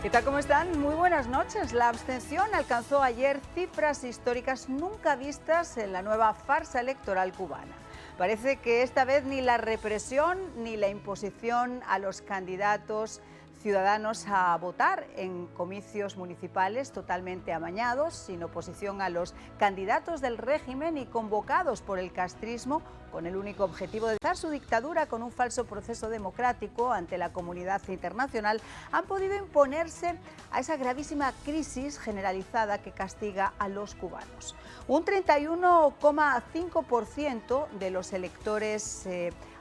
¿Qué tal? ¿Cómo están? Muy buenas noches. La abstención alcanzó ayer cifras históricas nunca vistas en la nueva farsa electoral cubana. Parece que esta vez ni la represión ni la imposición a los candidatos ciudadanos a votar en comicios municipales totalmente amañados, sin oposición a los candidatos del régimen y convocados por el castrismo con el único objetivo de dar su dictadura con un falso proceso democrático ante la comunidad internacional, han podido imponerse a esa gravísima crisis generalizada que castiga a los cubanos. Un 31,5% de los electores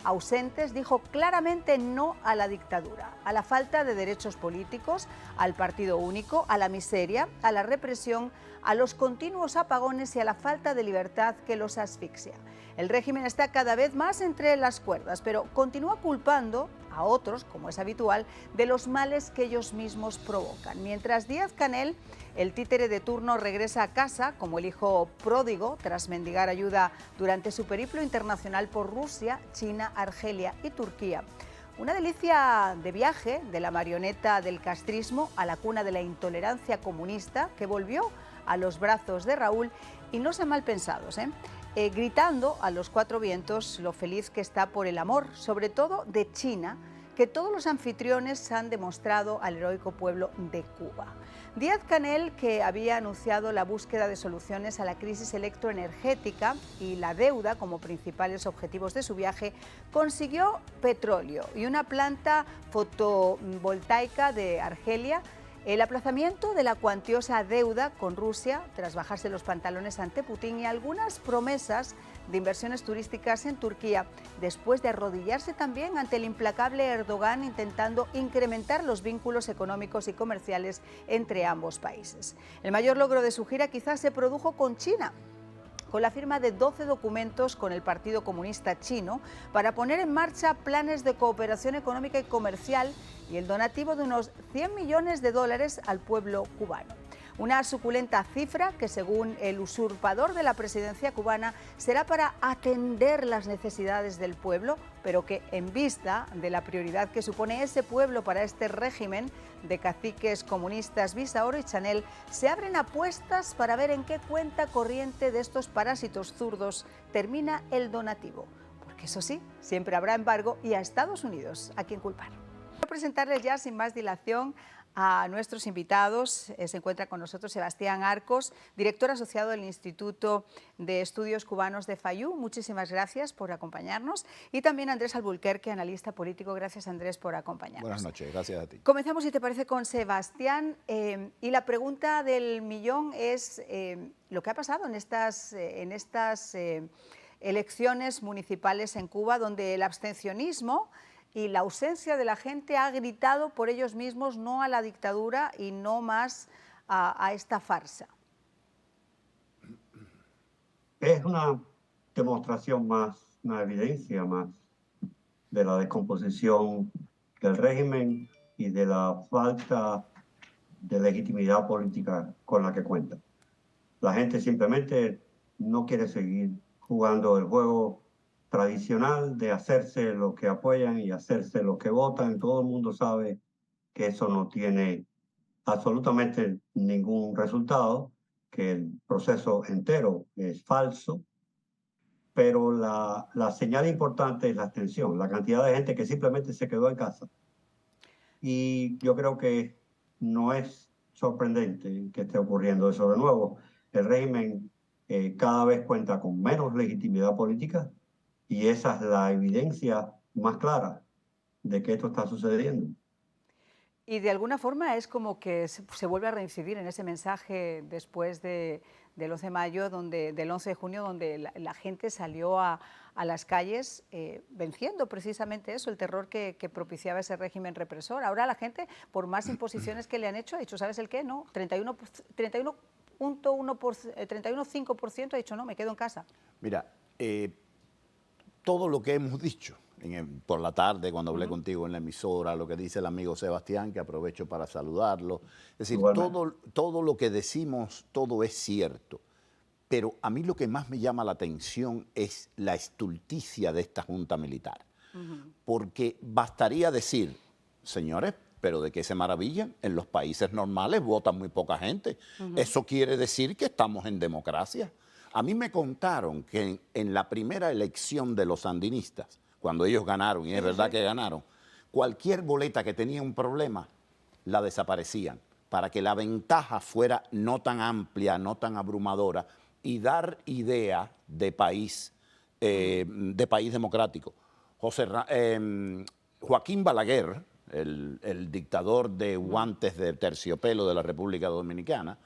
ausentes dijo claramente no a la dictadura, a la falta de derechos políticos, al partido único, a la miseria, a la represión, a los continuos apagones y a la falta de libertad que los asfixia. El régimen está cada vez más entre las cuerdas, pero continúa culpando a otros, como es habitual, de los males que ellos mismos provocan. Mientras Díaz-Canel, el títere de turno, regresa a casa como el hijo pródigo tras mendigar ayuda durante su periplo internacional por Rusia, China, Argelia y Turquía. Una delicia de viaje de la marioneta del castrismo a la cuna de la intolerancia comunista que volvió a los brazos de Raúl, y no sean mal pensados, gritando a los cuatro vientos lo feliz que está por el amor, sobre todo de China, que todos los anfitriones han demostrado al heroico pueblo de Cuba. Díaz-Canel, que había anunciado la búsqueda de soluciones a la crisis electroenergética y la deuda como principales objetivos de su viaje, consiguió petróleo y una planta fotovoltaica de Argelia, el aplazamiento de la cuantiosa deuda con Rusia tras bajarse los pantalones ante Putin y algunas promesas de inversiones turísticas en Turquía, después de arrodillarse también ante el implacable Erdogan intentando incrementar los vínculos económicos y comerciales entre ambos países. El mayor logro de su gira quizás se produjo con China, con la firma de 12 documentos con el Partido Comunista Chino para poner en marcha planes de cooperación económica y comercial y el donativo de unos 100 millones de dólares al pueblo cubano. Una suculenta cifra que, según el usurpador de la presidencia cubana, será para atender las necesidades del pueblo, pero que, en vista de la prioridad que supone ese pueblo para este régimen de caciques comunistas Visaoro y Chanel, se abren apuestas para ver en qué cuenta corriente de estos parásitos zurdos termina el donativo. Porque eso sí, siempre habrá embargo y a Estados Unidos a quien culpar. Quiero presentarles ya sin más dilación a nuestros invitados. Se encuentra con nosotros Sebastián Arcos, director asociado del Instituto de Estudios Cubanos de FAIU. Muchísimas gracias por acompañarnos. Y también Andrés Albuquerque, analista político. Gracias, Andrés, por acompañarnos. Buenas noches, gracias a ti. Comenzamos, si te parece, con Sebastián. Y la pregunta del millón es lo que ha pasado en estas elecciones municipales en Cuba, donde el abstencionismo y la ausencia de la gente ha gritado por ellos mismos no a la dictadura y no más a esta farsa. Es una demostración más, una evidencia más de la descomposición del régimen y de la falta de legitimidad política con la que cuenta. La gente simplemente no quiere seguir jugando el juego tradicional de hacerse lo que apoyan y hacerse lo que votan. Todo el mundo sabe que eso no tiene absolutamente ningún resultado, que el proceso entero es falso, pero la señal importante es la abstención, la cantidad de gente que simplemente se quedó en casa. Y yo creo que no es sorprendente que esté ocurriendo eso de nuevo. El régimen cada vez cuenta con menos legitimidad política, y esa es la evidencia más clara de que esto está sucediendo. Y de alguna forma es como que se vuelve a reincidir en ese mensaje después del 11 de mayo, del 11 de junio, donde la gente salió a las calles venciendo precisamente eso, el terror que propiciaba ese régimen represor. Ahora la gente, por más imposiciones que le han hecho, ha dicho, ¿sabes el qué? No, 31,5% ha dicho, no, me quedo en casa. Mira, todo lo que hemos dicho por la tarde, cuando hablé contigo en la emisora, lo que dice el amigo Sebastián, que aprovecho para saludarlo. Es decir, todo lo que decimos, todo es cierto. Pero a mí lo que más me llama la atención es la estulticia de esta junta militar. Porque bastaría decir, señores, pero ¿de qué se maravillan? En los países normales vota muy poca gente. Eso quiere decir que estamos en democracia. A mí me contaron que en la primera elección de los sandinistas, cuando ellos ganaron, y es verdad que ganaron, cualquier boleta que tenía un problema, la desaparecían, para que la ventaja fuera no tan amplia, no tan abrumadora, y dar idea de país democrático. Joaquín Balaguer, el dictador de guantes de terciopelo de la República Dominicana,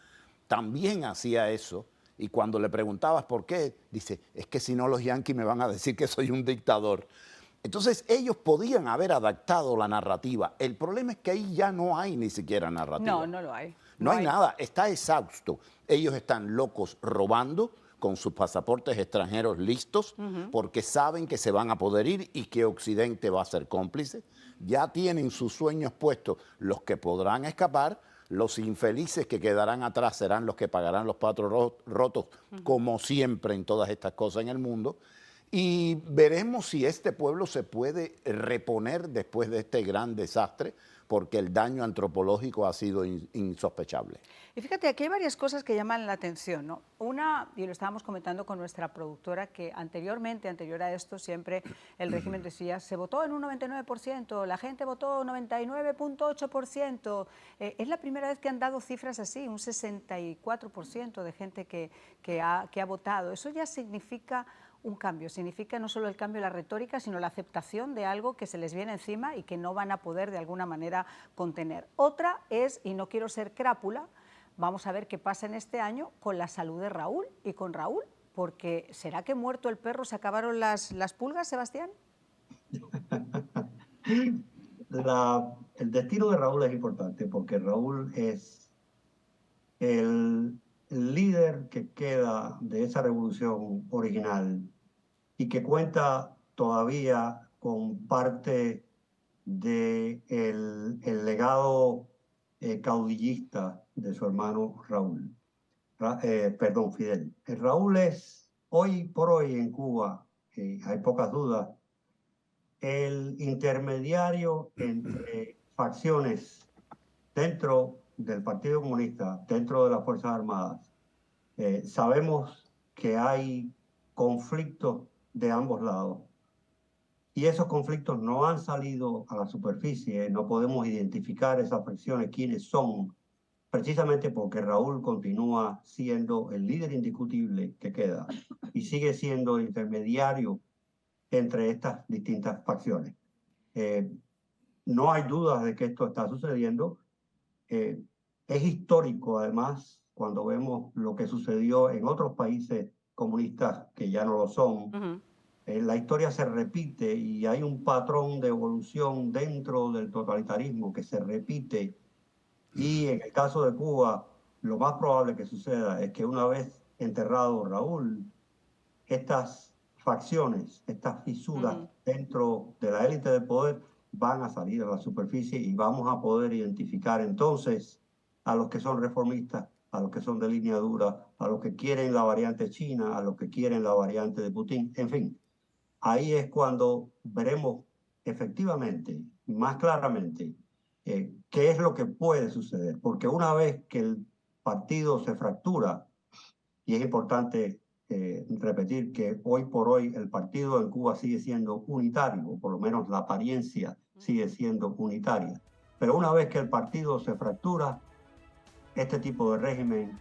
también hacía eso. Y cuando le preguntabas por qué, dice, es que si no los yanquis me van a decir que soy un dictador. Entonces ellos podían haber adaptado la narrativa. El problema es que ahí ya no hay ni siquiera narrativa. No, no lo hay. No hay nada, está exhausto. Ellos están locos robando con sus pasaportes extranjeros listos porque saben que se van a poder ir y que Occidente va a ser cómplice. Ya tienen sus sueños puestos, los que podrán escapar. Los infelices que quedarán atrás serán los que pagarán los platos rotos, como siempre en todas estas cosas en el mundo. Y veremos si este pueblo se puede reponer después de este gran desastre, porque el daño antropológico ha sido insospechable. Y fíjate, aquí hay varias cosas que llaman la atención, ¿no? Una, y lo estábamos comentando con nuestra productora, que anterior a esto, siempre el régimen decía, se votó en un 99%, la gente votó 99.8%. Es la primera vez que han dado cifras así, un 64% de gente que ha votado. Eso ya significa un cambio, significa no solo el cambio de la retórica, sino la aceptación de algo que se les viene encima y que no van a poder de alguna manera contener. Otra es, y no quiero ser crápula, vamos a ver qué pasa en este año con la salud de Raúl y con Raúl, porque ¿será que muerto el perro se acabaron las pulgas, Sebastián? El destino de Raúl es importante porque Raúl es el líder que queda de esa revolución original y que cuenta todavía con parte del legado caudillista de su hermano Raúl. Perdón, Fidel. Raúl es, hoy por hoy en Cuba, hay pocas dudas, el intermediario entre facciones dentro del Partido Comunista, dentro de las Fuerzas Armadas. Sabemos que hay conflictos de ambos lados y esos conflictos no han salido a la superficie, no podemos identificar esas fricciones, quiénes son, precisamente porque Raúl continúa siendo el líder indiscutible que queda y sigue siendo el intermediario entre estas distintas facciones. No hay dudas de que esto está sucediendo. Es histórico, además, cuando vemos lo que sucedió en otros países comunistas que ya no lo son. La historia se repite y hay un patrón de evolución dentro del totalitarismo que se repite. Y en el caso de Cuba, lo más probable que suceda es que una vez enterrado Raúl, estas facciones, estas fisuras dentro de la élite del poder van a salir a la superficie y vamos a poder identificar entonces a los que son reformistas, a los que son de línea dura, a los que quieren la variante china, a los que quieren la variante de Putin, en fin. Ahí es cuando veremos efectivamente, más claramente, qué es lo que puede suceder. Porque una vez que el partido se fractura, y es importante repetir que hoy por hoy el partido en Cuba sigue siendo unitario, o por lo menos la apariencia sigue siendo unitaria. Pero una vez que el partido se fractura, este tipo de régimen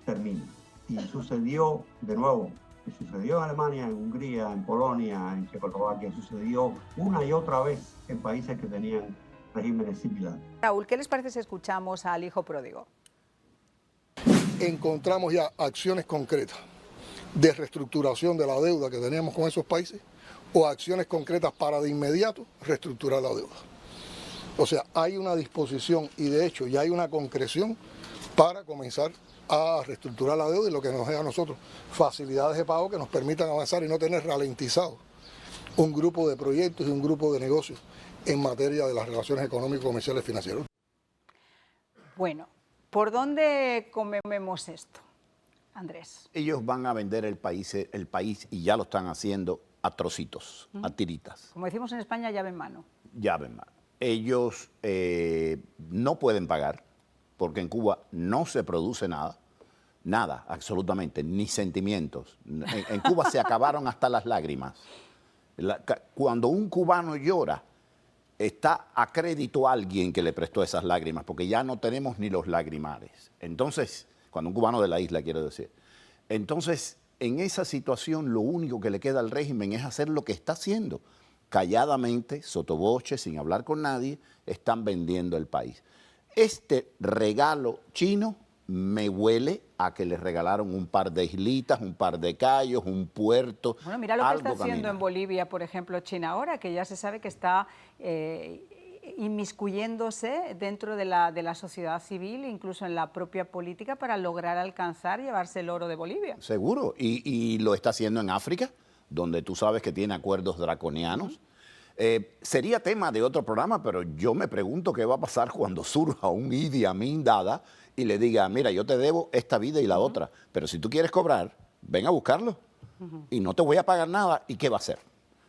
termina. Y sucedió de nuevo, sucedió en Alemania, en Hungría, en Polonia, en Checoslovaquia, sucedió una y otra vez en países que tenían regímenes similares. Raúl, ¿qué les parece si escuchamos al hijo pródigo? Encontramos ya acciones concretas de reestructuración de la deuda que teníamos con esos países o acciones concretas para de inmediato reestructurar la deuda. O sea, hay una disposición y de hecho ya hay una concreción para comenzar a reestructurar la deuda y lo que nos da a nosotros facilidades de pago que nos permitan avanzar y no tener ralentizado un grupo de proyectos y un grupo de negocios en materia de las relaciones económicas, comerciales y financieras. Bueno, ¿por dónde comemos esto, Andrés? Ellos van a vender el país y ya lo están haciendo a trocitos, a tiritas. Como decimos en España, llave en mano. Llave en mano. ellos no pueden pagar, porque en Cuba no se produce nada, nada, absolutamente, ni sentimientos. En Cuba se acabaron hasta las lágrimas. Cuando un cubano llora, está a crédito a alguien que le prestó esas lágrimas, porque ya no tenemos ni los lagrimales. Entonces, cuando un cubano de la isla, quiero decir. Entonces, en esa situación, lo único que le queda al régimen es hacer lo que está haciendo. Calladamente, sotoboche, sin hablar con nadie, están vendiendo el país. Este regalo chino me huele a que les regalaron un par de islitas, un par de cayos, un puerto. Bueno, mira lo que está haciendo en Bolivia, por ejemplo, China ahora, que ya se sabe que está inmiscuyéndose dentro de la sociedad civil, incluso en la propia política, para lograr alcanzar llevarse el oro de Bolivia. Seguro, y lo está haciendo en África, donde tú sabes que tiene acuerdos draconianos. Sería tema de otro programa, pero yo me pregunto qué va a pasar cuando surja un Idi Amin Dada y le diga, mira, yo te debo esta vida y la otra, pero si tú quieres cobrar, ven a buscarlo y no te voy a pagar nada, ¿y qué va a hacer?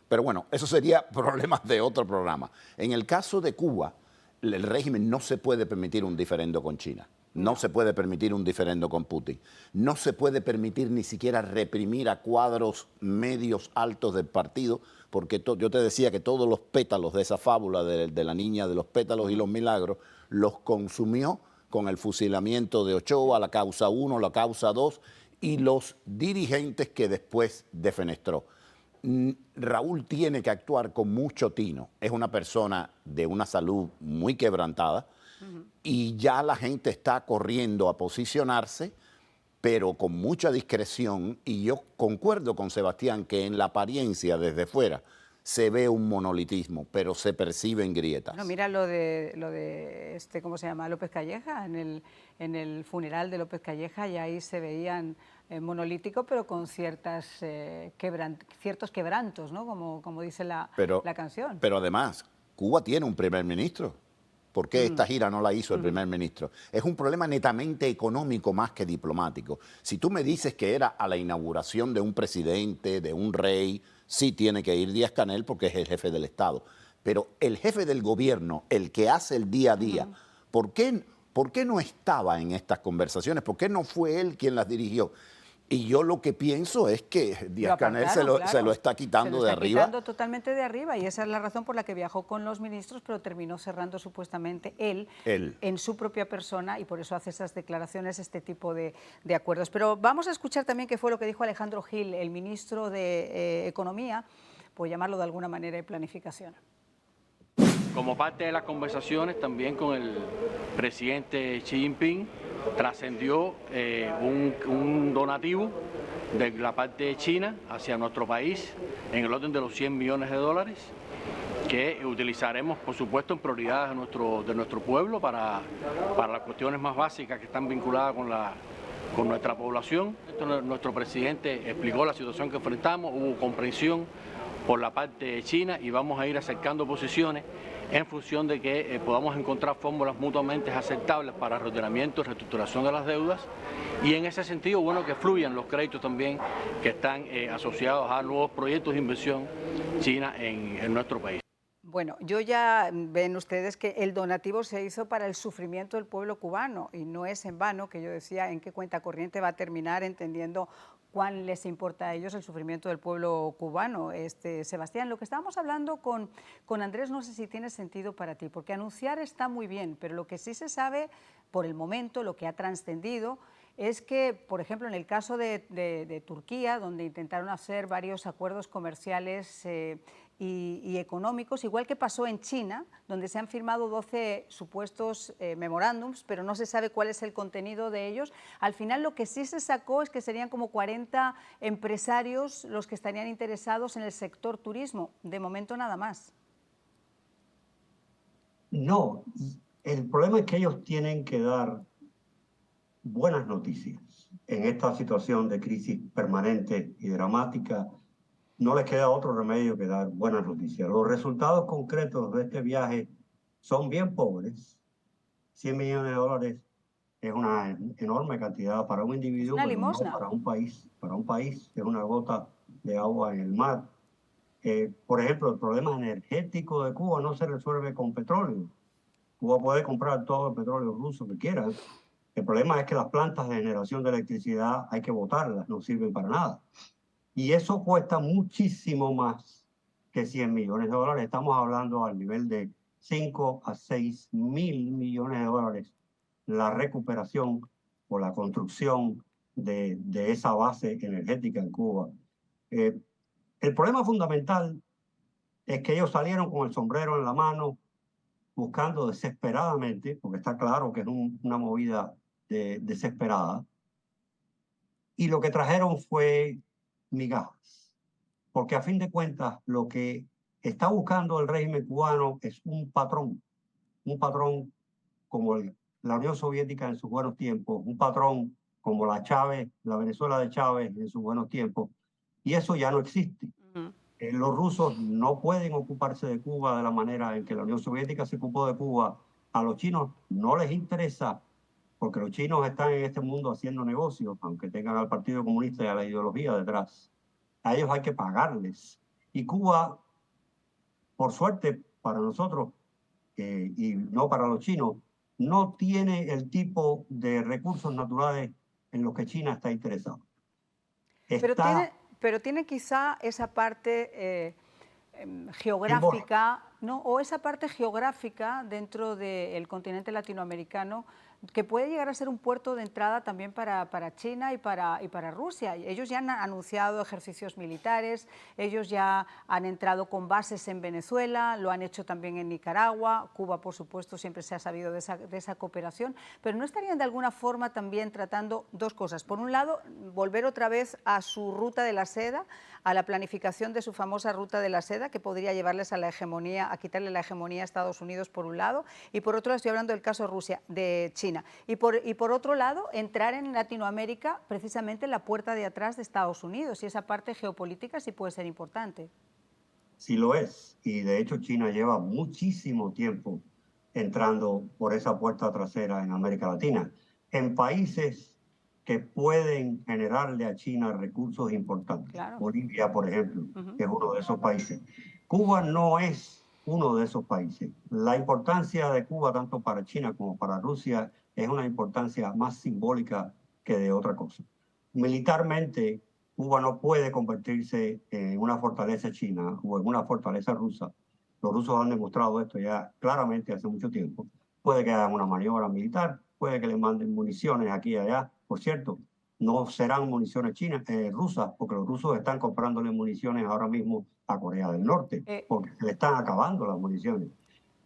Pero bueno, eso sería problemas de otro programa. En el caso de Cuba, el régimen no se puede permitir un diferendo con China. No se puede permitir un diferendo con Putin. No se puede permitir ni siquiera reprimir a cuadros medios altos del partido, porque yo te decía que todos los pétalos de esa fábula de la niña de los pétalos y los milagros los consumió con el fusilamiento de Ochoa, la causa 1, la causa 2 y los dirigentes que después defenestró. Raúl tiene que actuar con mucho tino. Es una persona de una salud muy quebrantada y ya la gente está corriendo a posicionarse, pero con mucha discreción, y yo concuerdo con Sebastián que en la apariencia desde fuera se ve un monolitismo, pero se perciben grietas. No, mira lo de ¿cómo se llama? López Calleja, en el funeral de López Calleja, y ahí se veían monolíticos, pero con ciertos quebrantos, ¿no? Como dice la canción. Pero además, Cuba tiene un primer ministro. ¿Por qué esta gira no la hizo el primer ministro? Es un problema netamente económico más que diplomático. Si tú me dices que era a la inauguración de un presidente, de un rey, sí tiene que ir Díaz-Canel porque es el jefe del Estado. Pero el jefe del gobierno, el que hace el día a día, ¿por qué no estaba en estas conversaciones? ¿Por qué no fue él quien las dirigió? Y yo lo que pienso es que Díaz-Canel se lo está quitando de arriba. Se lo está quitando totalmente de arriba, y esa es la razón por la que viajó con los ministros, pero terminó cerrando supuestamente él en su propia persona, y por eso hace esas declaraciones, este tipo de acuerdos. Pero vamos a escuchar también qué fue lo que dijo Alejandro Gil, el ministro de Economía, por llamarlo de alguna manera, y Planificación. Como parte de las conversaciones también con el presidente Xi Jinping, trascendió un donativo de la parte de China hacia nuestro país en el orden de los 100 millones de dólares que utilizaremos, por supuesto, en prioridades de nuestro pueblo para las cuestiones más básicas que están vinculadas con nuestra población. Nuestro presidente explicó la situación que enfrentamos, hubo comprensión por la parte de China y vamos a ir acercando posiciones en función de que podamos encontrar fórmulas mutuamente aceptables para reordenamiento y reestructuración de las deudas, y en ese sentido, bueno, que fluyan los créditos también que están asociados a nuevos proyectos de inversión china en nuestro país. Bueno, ya ven ustedes que el donativo se hizo para el sufrimiento del pueblo cubano, y no es en vano que yo decía en qué cuenta corriente va a terminar, entendiendo cuán les importa a ellos el sufrimiento del pueblo cubano. Sebastián, lo que estábamos hablando con Andrés, no sé si tiene sentido para ti, porque anunciar está muy bien, pero lo que sí se sabe por el momento, lo que ha trascendido, es que, por ejemplo, en el caso de Turquía, donde intentaron hacer varios acuerdos comerciales y económicos, igual que pasó en China, donde se han firmado 12 supuestos memorándums, pero no se sabe cuál es el contenido de ellos. Al final lo que sí se sacó es que serían como 40 empresarios los que estarían interesados en el sector turismo. De momento nada más. No, el problema es que ellos tienen que dar buenas noticias. En esta situación de crisis permanente y dramática, no les queda otro remedio que dar buenas noticias. Los resultados concretos de este viaje son bien pobres. 100 millones de dólares es una enorme cantidad para un individuo, una pero limosna. no para un país. Para un país es una gota de agua en el mar. Por ejemplo, el problema energético de Cuba no se resuelve con petróleo. Cuba puede comprar todo el petróleo ruso que quiera. El problema es que las plantas de generación de electricidad hay que botarlas, no sirven para nada. Y eso cuesta muchísimo más que 100 millones de dólares. Estamos hablando al nivel de 5 a 6 mil millones de dólares la recuperación o la construcción de esa base energética en Cuba. El problema fundamental es que ellos salieron con el sombrero en la mano buscando desesperadamente, porque está claro que es una movida desesperada, y lo que trajeron fue migajas, porque a fin de cuentas lo que está buscando el régimen cubano es un patrón como la Unión Soviética en sus buenos tiempos, un patrón como la Venezuela de Chávez en sus buenos tiempos, y eso ya no existe. Los rusos no pueden ocuparse de Cuba de la manera en que la Unión Soviética se ocupó de Cuba. A los chinos no les interesa, porque los chinos están en este mundo haciendo negocios, aunque tengan al Partido Comunista y a la ideología detrás. A ellos hay que pagarles. Y Cuba, por suerte para nosotros, y no para los chinos, no tiene el tipo de recursos naturales en los que China está interesado. Pero tiene quizá esa parte geográfica, ¿no? O esa parte geográfica dentro del continente latinoamericano que puede llegar a ser un puerto de entrada también para China y para Rusia. Ellos ya han anunciado ejercicios militares, ellos ya han entrado con bases en Venezuela, lo han hecho también en Nicaragua, Cuba, por supuesto, siempre se ha sabido de esa cooperación, pero ¿no estarían de alguna forma también tratando dos cosas? Por un lado, volver otra vez a su ruta de la seda, a la planificación de su famosa ruta de la seda, que podría llevarles a la hegemonía, a quitarle la hegemonía a Estados Unidos por un lado, y por otro lado estoy hablando del caso de China. Y por otro lado, entrar en Latinoamérica precisamente en la puerta de atrás de Estados Unidos, y esa parte geopolítica sí puede ser importante. Sí lo es, y de hecho China lleva muchísimo tiempo entrando por esa puerta trasera en América Latina, en países que pueden generarle a China recursos importantes. Claro. Bolivia, por ejemplo, es uno de esos países. Cuba no es uno de esos países. La importancia de Cuba, tanto para China como para Rusia, es una importancia más simbólica que de otra cosa. Militarmente, Cuba no puede convertirse en una fortaleza china o en una fortaleza rusa. Los rusos han demostrado esto ya claramente hace mucho tiempo. Puede que hagan una maniobra militar, puede que le manden municiones aquí y allá. Por cierto, no serán municiones rusas, porque los rusos están comprándole municiones ahora mismo a Corea del Norte, porque se le están acabando las municiones.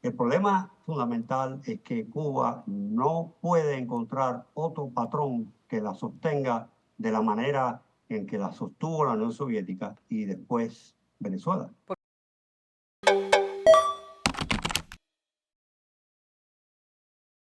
El problema fundamental es que Cuba no puede encontrar otro patrón que la sostenga de la manera en que la sostuvo la Unión Soviética y después Venezuela.